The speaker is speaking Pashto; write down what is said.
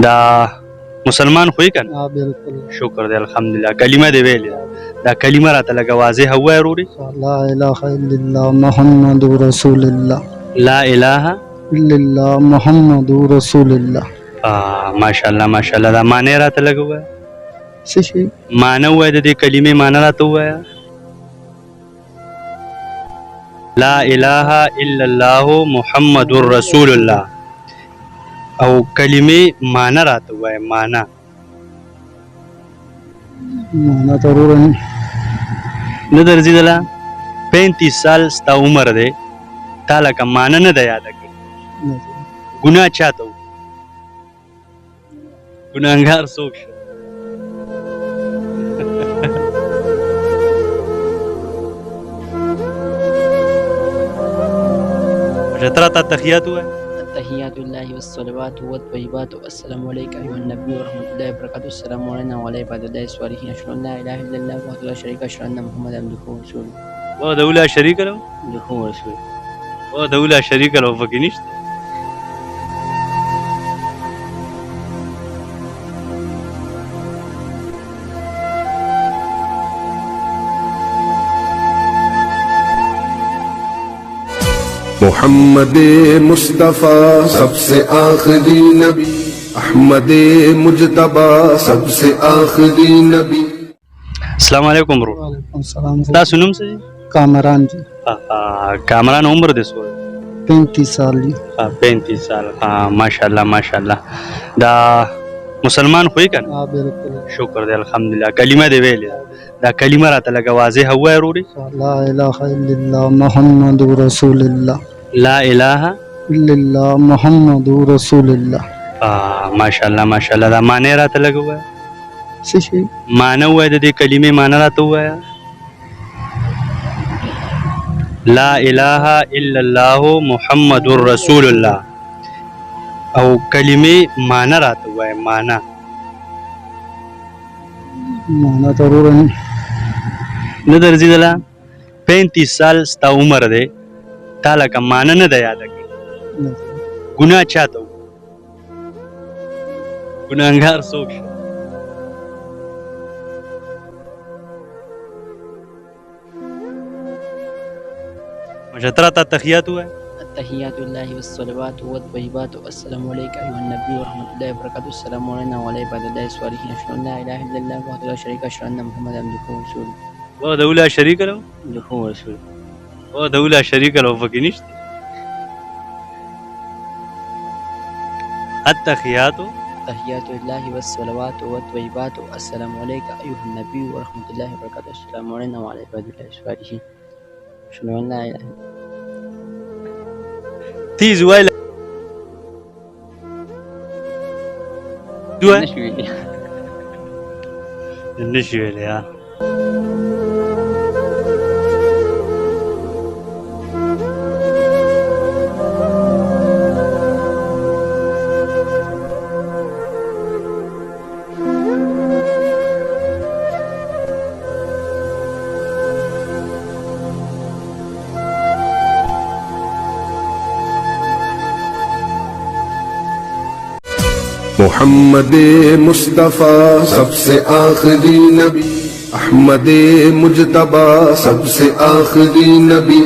دا مسلمان خوې کنه ها بالکل شکر دی الحمدلله کلمه دی ویلې دا کلمه راته لګه واضح وای وروړي لا اله الا الله محمد رسول الله لا اله الا الله محمد رسول الله ماشاءالله ماشاءالله دا معنی راته لګه وای څه شي معنی وای د دې کلمې معنی راته وای لا اله الا الله محمد رسول الله او کلمې معنی راته وای معنی معنا ضرور نه درځیدله 35 سال ستا عمر دی تا لکه معنی نه ده یاده کړې ګناه چاته و ګناهګار څوک شه تراته تحیات وای التحيات لله والصلوات والطيبات والسلام عليك أيها النبي ورحمة الله وبركاته. السلام علينا وعلى عباد الله الصالحين. أشهد أن لا إله إلا الله وحده لا شريك له أشهد أن محمدا عبده ورسوله. وحده لا شريك له عبده ورسوله. وحده لا شريك له پکې نشته محمد मुस्तफ़ा सबसे आखिरी नबी अहमद मुजतबा सबसे आखिरी नबी السلام علیکم برو وعلیکم السلام تاسو نوم څه کامران جی کامران عمر دې څو 35 سال دی 35 سال ماشاءالله ماشاءالله دا مسلمان خوې کنه ها بالکل شکر دی الحمدلله کلمه دی ویلې دا کلمه راته لګه واضح وای وروړي لا اله الا الله محمد رسول الله لا اله الا الله محمد رسول الله ماشاءالله ماشاءالله دا معنی راته لګه وای څه شي معنی وای د دې کلمې معنی راته وای لا اله الا الله محمد رسول الله او کلمې معنی راته وای معنی معنا ضرور نه درځیدله 35 سال ستا عمر دی تا لکه معنی نه ده یاده کړې ګناه چاته و ګناهګار څوک شه تراته تحیات وای التحيات لله والصلوات والطيبات والسلام عليك أيها النبي ورحمة الله وبركاته. السلام علينا وعلى عباد الله الصالحين. أشهد أن لا إله إلا الله وحده لا شريك له أشهد أن محمدا عبده ورسوله. وحده لا شريك له عبده ورسوله. وحده لا شريك له پکې نشته التحیات تحيات لله والصلوات والطيبات السلام عليك أيها النبي ورحمة الله وبركاته. السلام علينا وعلى عباد الله الصالحين. أشهد أن لا إله تیز وای نشي ویلې मोहम्मद मुस्तफ़ा सबसे आखिरी नबी अहमद मुजतबा सबसे आखिरी नबी